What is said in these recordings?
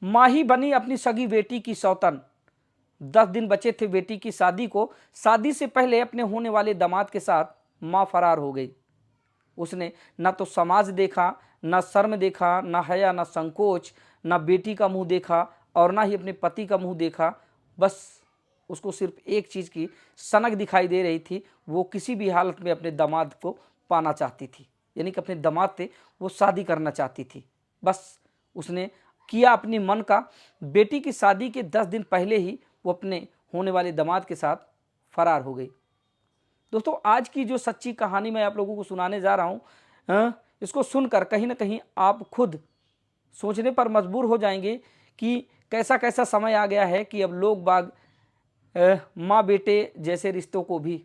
माँ ही बनी अपनी सगी बेटी की सौतन। 10 दिन बचे थे बेटी की शादी को, शादी से पहले अपने होने वाले दामाद के साथ माँ फरार हो गई। उसने ना तो समाज देखा, ना शर्म देखा, ना हया, ना संकोच, ना बेटी का मुंह देखा और ना ही अपने पति का मुंह देखा। बस उसको सिर्फ एक चीज़ की सनक दिखाई दे रही थी, वो किसी भी हालत में अपने दामाद को पाना चाहती थी, यानी कि अपने दामाद से वो शादी करना चाहती थी। बस उसने किया अपनी मन का। बेटी की शादी के 10 दिन पहले ही वो अपने होने वाले दामाद के साथ फरार हो गई। दोस्तों, आज की जो सच्ची कहानी मैं आप लोगों को सुनाने जा रहा हूँ, इसको सुनकर कहीं ना कहीं आप खुद सोचने पर मजबूर हो जाएंगे कि कैसा कैसा समय आ गया है कि अब लोग बाग माँ बेटे जैसे रिश्तों को भी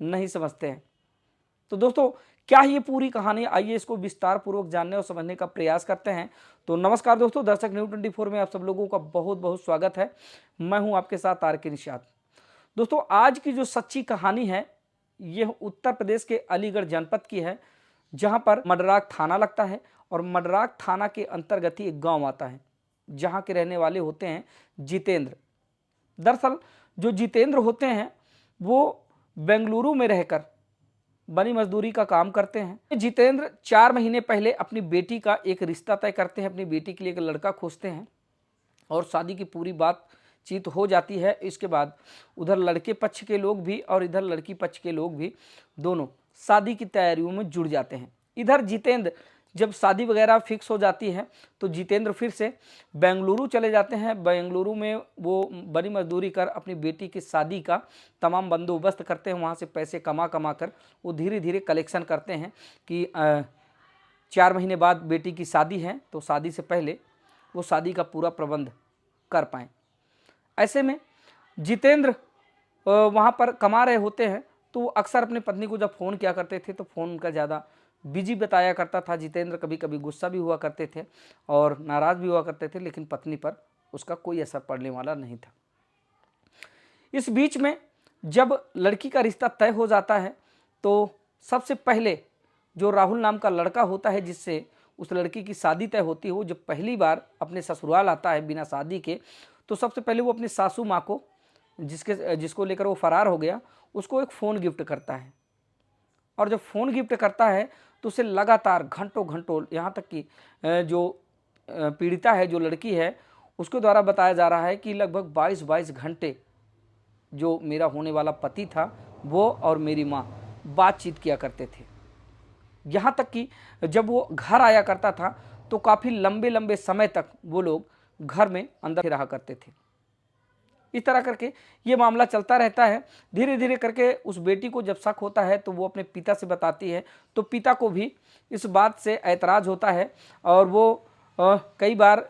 नहीं समझते हैं। तो दोस्तों, क्या ये पूरी कहानी, आइए इसको विस्तार पूर्वक जानने और समझने का प्रयास करते हैं। तो नमस्कार दोस्तों, दर्शक न्यूज़ 24 में आप सब लोगों का बहुत बहुत स्वागत है। मैं हूं आपके साथ आर के निषाद। दोस्तों, आज की जो सच्ची कहानी है यह उत्तर प्रदेश के अलीगढ़ जनपद की है, जहां पर मडराक थाना लगता है और मडराक थाना के अंतर्गत ही एक गांव आता है, जहां के रहने वाले होते हैं जितेंद्र। दरअसल जो जितेंद्र होते हैं वो बेंगलुरु में रहकर बनी मजदूरी का काम करते हैं। जितेंद्र 4 महीने पहले अपनी बेटी का एक रिश्ता तय करते हैं, अपनी बेटी के लिए एक लड़का खोजते हैं और शादी की पूरी बातचीत हो जाती है। इसके बाद उधर लड़के पक्ष के लोग भी और इधर लड़की पक्ष के लोग भी दोनों शादी की तैयारियों में जुड़ जाते हैं। इधर जितेंद्र जब शादी वगैरह फिक्स हो जाती है तो जितेंद्र फिर से बेंगलुरु चले जाते हैं। बेंगलुरु में वो बड़ी मजदूरी कर अपनी बेटी की शादी का तमाम बंदोबस्त करते हैं। वहाँ से पैसे कमा कमा कर वो धीरे धीरे कलेक्शन करते हैं कि 4 महीने बाद बेटी की शादी है, तो शादी से पहले वो शादी का पूरा प्रबंध कर पाएँ। ऐसे में जितेंद्र वहाँ पर कमा रहे होते हैं, तो वो अक्सर अपनी पत्नी को जब फ़ोन किया करते थे तो फ़ोन उनका ज़्यादा बिजी बताया करता था। जितेंद्र कभी कभी गुस्सा भी हुआ करते थे और नाराज़ भी हुआ करते थे, लेकिन पत्नी पर उसका कोई असर पड़ने वाला नहीं था। इस बीच में जब लड़की का रिश्ता तय हो जाता है तो सबसे पहले जो राहुल नाम का लड़का होता है जिससे उस लड़की की शादी तय होती है, वो जब पहली बार अपने ससुराल आता है बिना शादी के, तो सबसे पहले वो अपनी सासू माँ को, जिसको लेकर वो फरार हो गया, उसको एक फ़ोन गिफ्ट करता है। और जब फ़ोन गिफ्ट करता है तो उसे लगातार घंटों घंटों, यहाँ तक कि जो पीड़िता है, जो लड़की है, उसके द्वारा बताया जा रहा है कि लगभग 22-22 घंटे जो मेरा होने वाला पति था वो और मेरी माँ बातचीत किया करते थे। यहाँ तक कि जब वो घर आया करता था तो काफ़ी लंबे लंबे समय तक वो लोग घर में अंदर रहा करते थे। इस तरह करके ये मामला चलता रहता है। धीरे धीरे करके उस बेटी को जब शक होता है तो वो अपने पिता से बताती है, तो पिता को भी इस बात से ऐतराज़ होता है और वो कई बार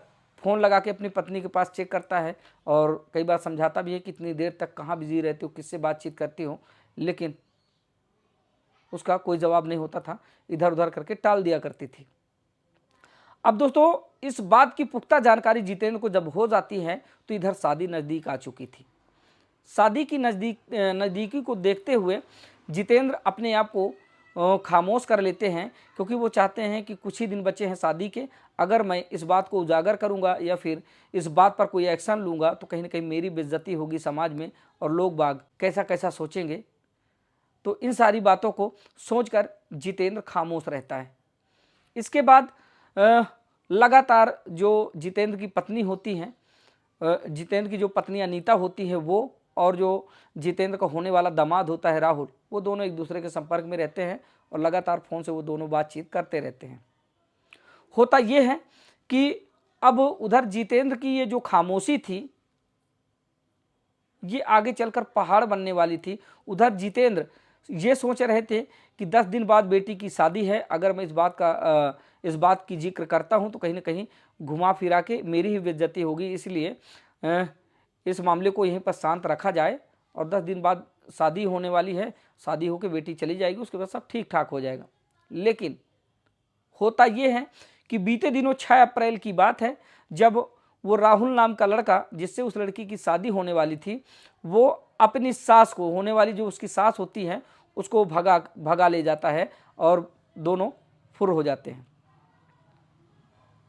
फ़ोन लगा के अपनी पत्नी के पास चेक करता है और कई बार समझाता भी है कि इतनी देर तक कहाँ बिजी रहती हो, किससे बातचीत करती हो, लेकिन उसका कोई जवाब नहीं होता था, इधर उधर करके टाल दिया करती थी। अब दोस्तों, इस बात की पुख्ता जानकारी जितेंद्र को जब हो जाती है तो इधर शादी नज़दीक आ चुकी थी। शादी की नज़दीकी को देखते हुए जितेंद्र अपने आप को खामोश कर लेते हैं, क्योंकि वो चाहते हैं कि कुछ ही दिन बचे हैं शादी के। अगर मैं इस बात को उजागर करूंगा या फिर इस बात पर कोई एक्शन लूँगा तो कहीं ना कहीं मेरी बेइज्जती होगी समाज में और लोग बाग कैसा कैसा सोचेंगे। तो इन सारी बातों को सोचकर जितेंद्र खामोश रहता है। इसके बाद लगातार जो जितेंद्र की पत्नी होती हैं, जितेंद्र की जो पत्नी अनीता होती है वो, और जो जितेंद्र का होने वाला दामाद होता है राहुल, वो दोनों एक दूसरे के संपर्क में रहते हैं और लगातार फ़ोन से वो दोनों बातचीत करते रहते हैं। होता ये है कि अब उधर जितेंद्र की ये जो खामोशी थी ये आगे चलकर पहाड़ बनने वाली थी। उधर जितेंद्र ये सोच रहे थे कि 10 दिन बाद बेटी की शादी है, अगर मैं इस बात की जिक्र करता हूं तो कहीं ना कहीं घुमा फिरा के मेरी ही बेइज्जती होगी, इसलिए इस मामले को यहीं पर शांत रखा जाए और 10 दिन बाद शादी होने वाली है, शादी होकर बेटी चली जाएगी, उसके बाद सब ठीक ठाक हो जाएगा। लेकिन होता यह है कि बीते दिनों 6 अप्रैल की बात है, जब वो राहुल नाम का लड़का जिससे उस लड़की की शादी होने वाली थी, वो अपनी सास को, होने वाली जो उसकी सास होती है, उसको भगा ले जाता है और दोनों फुर हो जाते हैं।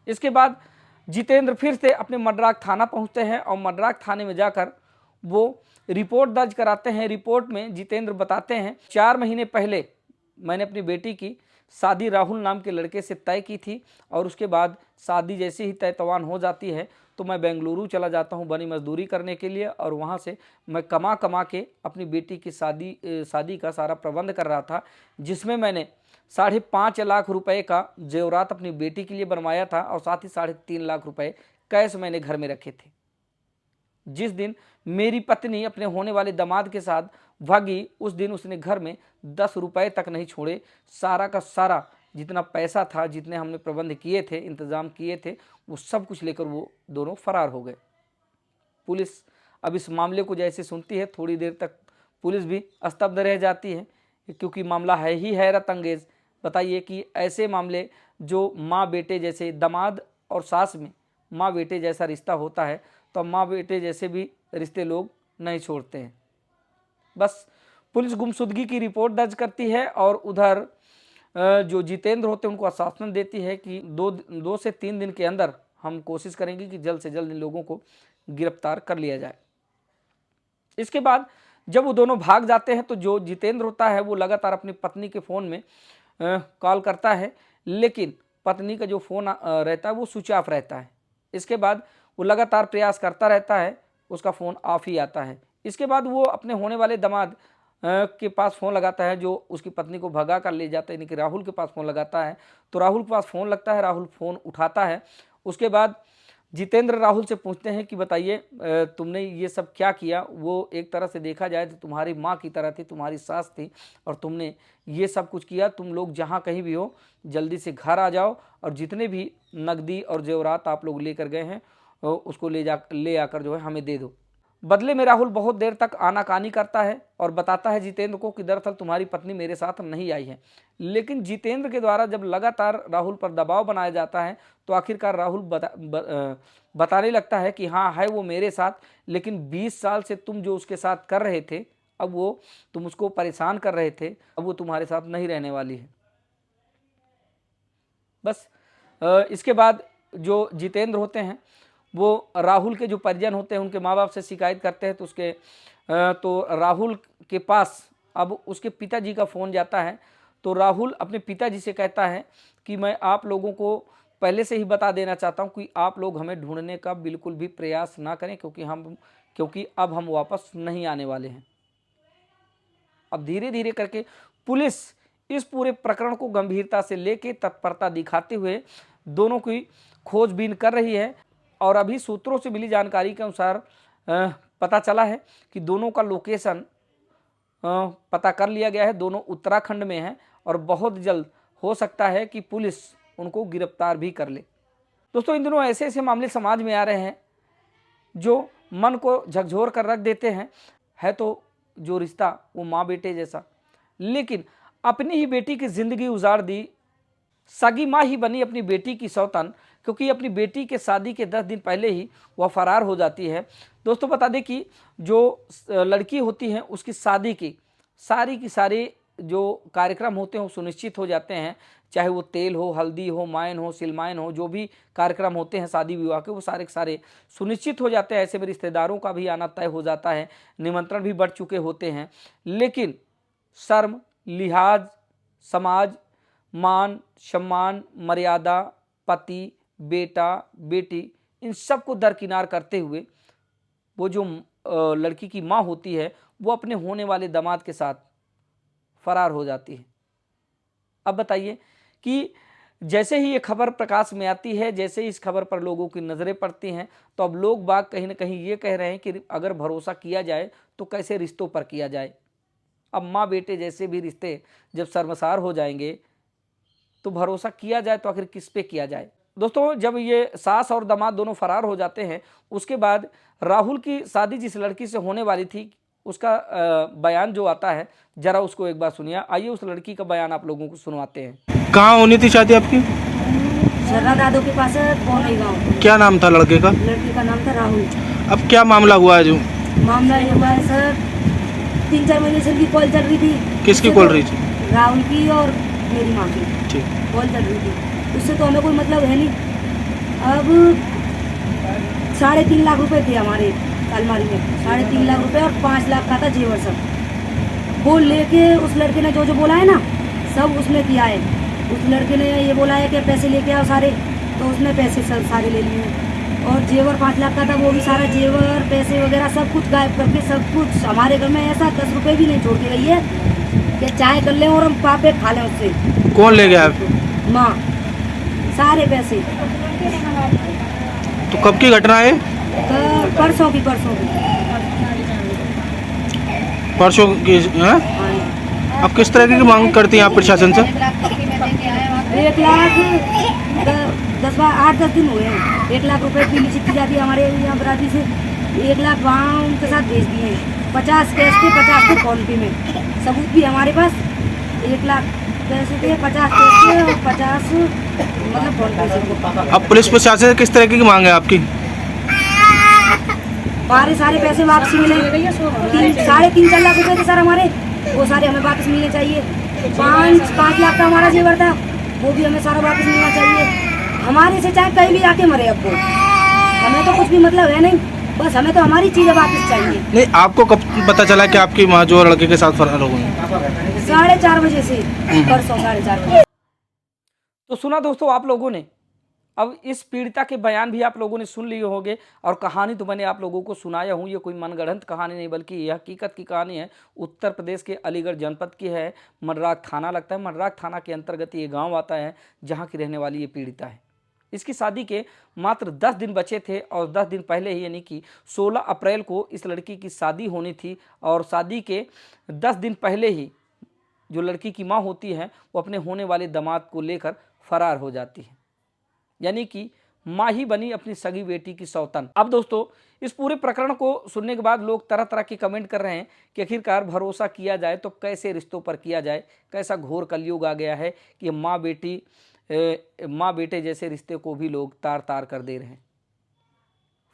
इसके बाद जितेंद्र फिर से अपने मडराक थाना पहुंचते हैं और मडराक थाने में जाकर वो रिपोर्ट दर्ज कराते हैं। रिपोर्ट में जितेंद्र बताते हैं 4 महीने पहले मैंने अपनी बेटी की शादी राहुल नाम के लड़के से तय की थी और उसके बाद शादी जैसे ही तय तवान हो जाती है तो मैं बेंगलुरु चला जाता हूं बनी मजदूरी करने के लिए और वहां से मैं कमा के अपनी बेटी की शादी का सारा प्रबंध कर रहा था, जिसमें मैंने 5.5 लाख रुपए का जेवरात अपनी बेटी के लिए बनवाया था और साथ ही 3.5 लाख रुपए कैश मैंने घर में रखे थे। जिस दिन मेरी पत्नी अपने होने वाले दामाद के साथ भागी उस दिन उसने घर में 10 रुपए तक नहीं छोड़े। सारा का सारा जितना पैसा था, जितने हमने प्रबंध किए थे, इंतजाम किए थे, वो सब कुछ लेकर वो दोनों फरार हो गए। पुलिस अब इस मामले को जैसे सुनती है थोड़ी देर तक पुलिस भी स्तब्ध रह जाती है, क्योंकि मामला है ही हैरत अंगेज। बताइए कि ऐसे मामले जो माँ बेटे जैसे, दामाद और सास में माँ बेटे जैसा रिश्ता होता है, तो माँ बेटे जैसे भी रिश्ते लोग नहीं छोड़ते हैं। बस पुलिस गुमशुदगी की रिपोर्ट दर्ज करती है और उधर जो जितेंद्र होते हैं उनको आश्वासन देती है कि 2 से 3 दिन के अंदर हम कोशिश करेंगे कि जल्द से जल्द इन लोगों को गिरफ्तार कर लिया जाए। इसके बाद जब वो दोनों भाग जाते हैं तो जो जितेंद्र होता है वो लगातार अपनी पत्नी के फ़ोन में कॉल करता है, लेकिन पत्नी का जो फ़ोन रहता है वो स्विच ऑफ रहता है। इसके बाद वो लगातार प्रयास करता रहता है, उसका फ़ोन ऑफ ही आता है। इसके बाद वो अपने होने वाले दामाद के पास फ़ोन लगाता है, जो उसकी पत्नी को भगा कर ले जाता है, यानी कि राहुल के पास फ़ोन लगाता है। तो राहुल के पास फ़ोन लगता है, राहुल फ़ोन उठाता है। उसके बाद जितेंद्र राहुल से पूछते हैं कि बताइए तुमने ये सब क्या किया। वो एक तरह से देखा जाए तो तुम्हारी माँ की तरह थी, तुम्हारी सास थी और तुमने ये सब कुछ किया। तुम लोग जहाँ कहीं भी हो जल्दी से घर आ जाओ और जितने भी नकदी और जेवरात आप लोग लेकर गए हैं उसको ले आकर जो है हमें दे दो। बदले में राहुल बहुत देर तक आनाकानी करता है और बताता है जितेंद्र को कि दरअसल तुम्हारी पत्नी मेरे साथ नहीं आई है। लेकिन जितेंद्र के द्वारा जब लगातार राहुल पर दबाव बनाया जाता है तो आखिरकार राहुल बताने लगता है कि हाँ है वो मेरे साथ, लेकिन 20 साल से तुम जो उसके साथ कर रहे थे, अब वो तुम उसको परेशान कर रहे थे, अब वो तुम्हारे साथ नहीं रहने वाली है। बस इसके बाद जो जितेंद्र होते हैं वो राहुल के जो परिजन होते हैं उनके माँ बाप से शिकायत करते हैं। तो राहुल के पास अब उसके पिताजी का फ़ोन जाता है। तो राहुल अपने पिताजी से कहता है कि मैं आप लोगों को पहले से ही बता देना चाहता हूँ कि आप लोग हमें ढूंढने का बिल्कुल भी प्रयास ना करें, क्योंकि अब हम वापस नहीं आने वाले हैं। अब धीरे धीरे करके पुलिस इस पूरे प्रकरण को गंभीरता से लेके तत्परता दिखाते हुए दोनों की खोजबीन कर रही है। और अभी सूत्रों से मिली जानकारी के अनुसार पता चला है कि दोनों का लोकेशन पता कर लिया गया है। दोनों उत्तराखंड में हैं और बहुत जल्द हो सकता है कि पुलिस उनको गिरफ्तार भी कर ले। दोस्तों, इन दिनों ऐसे ऐसे मामले समाज में आ रहे हैं जो मन को झकझोर कर रख देते हैं। है तो जो रिश्ता वो माँ बेटे जैसा, लेकिन अपनी ही बेटी की ज़िंदगी उजाड़ दी। सगी माँ ही बनी अपनी बेटी की सौतन, क्योंकि अपनी बेटी के शादी के 10 दिन पहले ही वह फरार हो जाती है। दोस्तों, बता दें कि जो लड़की होती है उसकी शादी की सारी जो कार्यक्रम होते हैं वो सुनिश्चित हो जाते हैं। चाहे वो तेल हो, हल्दी हो, मायन हो, सिलमायन हो, जो भी कार्यक्रम होते हैं शादी विवाह के, वो सारे सुनिश्चित हो जाते हैं। ऐसे में रिश्तेदारों का भी आना तय हो जाता है, निमंत्रण भी बढ़ चुके होते हैं। लेकिन शर्म, लिहाज, समाज, मान सम्मान, मर्यादा, पति, बेटा, बेटी, इन सब को दरकिनार करते हुए वो जो लड़की की माँ होती है वो अपने होने वाले दामाद के साथ फरार हो जाती है। अब बताइए कि जैसे ही ये खबर प्रकाश में आती है, जैसे ही इस खबर पर लोगों की नज़रें पड़ती हैं, तो अब लोग बाग कहीं ना कहीं ये कह रहे हैं कि अगर भरोसा किया जाए तो कैसे रिश्तों पर किया जाए। अब माँ बेटे जैसे भी रिश्ते जब शर्मसार हो जाएंगे तो भरोसा किया जाए तो आखिर किस पे किया जाए। दोस्तों, जब ये सास और दामाद दोनों फरार हो जाते हैं, उसके बाद राहुल की शादी जिस लड़की से होने वाली थी उसका बयान जो आता है, जरा उसको एक बार सुनिए। आइए उस लड़की का बयान आप लोगों को सुनवाते हैं। कहाँ होनी थी शादी आपकी? शर्रा दादू के पास पौने गाँव। क्या नाम था लड़के का? लड़के का नाम था राहुल। अब क्या मामला हुआ है? जो मामला ये हुआ है सर, 3-4 महीने से उनकी कॉल चल रही थी। किसकी कॉल रही थी? राहुल की और मेरी माँ की ठीक। कॉल चल रही थी। उससे तो हमें कोई मतलब है नहीं। अब 3.5 लाख रुपए थे हमारे अलमारी में, 3.5 लाख रुपए और 5 लाख का था जेवर सब। वो लेके उस लड़के ने जो जो बोला है ना सब उसने किया है। उस लड़के ने ये बोला है कि पैसे लेके आओ सारे, तो उसने पैसे सब सारे ले लिए। और जेवर 5 लाख का था, वो भी सारा जेवर पैसे वगैरह सब कुछ गायब करके सब कुछ हमारे घर में ऐसा 10 रुपए भी नहीं छोड़ के गई है कि चाय कर लें और हम पापे खा लें उससे। कौन ले गया आप? माँ, सारे पैसे। तो कब की घटना है? परसों की परसों की हैं? हाँ। आप किस तरह की मांग करती हैं आप प्रशासन से? 1 लाख 8-10 दिन हुए हैं। 1 लाख रुपए पीली चिट्ठी जाती है हमारे यहाँ बराती से, 1 लाख वहाँ उनके साथ भेज दिए हैं। 50 कैश थे, 50 थे फोन पे में, सबूत भी हमारे पास। 1 लाख पैसे थे, 50 कैश थे और 50 मतलब फोन पे से। अब पुलिस प्रशासन से किस तरह की मांग है आपकी? हमारे सारे पैसे वापसी मिले। 3.5-4 लाख रुपए थे सर हमारे, वो सारे हमें वापस मिलने चाहिए। 5 लाख का हमारा जेवर था, वो भी हमें सारा वापस मिलना चाहिए। हमारे से चाहे कहीं भी आके मरे अब वो, हमें तो कुछ भी मतलब है नहीं, बस हमें तो हमारी चीज़ें वापस चाहिए। नहीं, आपको कब पता चला कि आपकी माँ जो लड़के के साथ फरार हो गई? 4:30 बजे से, परसों 4:30 बजे। तो सुना दोस्तों आप लोगों ने। अब इस पीड़िता के बयान भी आप लोगों ने सुन लिए होंगे और कहानी तो मैंने आप लोगों को सुनाया हूँ। ये कोई मनगढ़ंत कहानी नहीं बल्कि यह हकीकत की कहानी है। उत्तर प्रदेश के अलीगढ़ जनपद की है। मनराग थाना लगता है। मनराग थाना के अंतर्गत ये गांव आता है जहां की रहने वाली ये पीड़िता है। इसकी शादी के मात्र 10 दिन बचे थे और 10 दिन पहले ही यानी कि 16 अप्रैल को इस लड़की की शादी होनी थी। और शादी के 10 दिन पहले ही जो लड़की की माँ होती है वो अपने होने वाले दामाद को लेकर फरार हो जाती है, यानी कि माँ ही बनी अपनी सगी बेटी की सौतन। अब दोस्तों इस पूरे प्रकरण को सुनने के बाद लोग तरह तरह के कमेंट कर रहे हैं कि आखिरकार भरोसा किया जाए तो कैसे रिश्तों पर किया जाए। कैसा घोर कलयुग आ गया है कि माँ बेटे जैसे रिश्ते को भी लोग तार तार कर दे रहे हैं।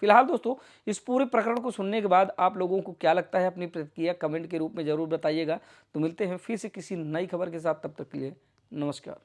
फिलहाल दोस्तों इस पूरे प्रकरण को सुनने के बाद आप लोगों को क्या लगता है, अपनी प्रतिक्रिया कमेंट के रूप में जरूर बताइएगा। तो मिलते हैं फिर से किसी नई खबर के साथ, तब तक के लिए नमस्कार।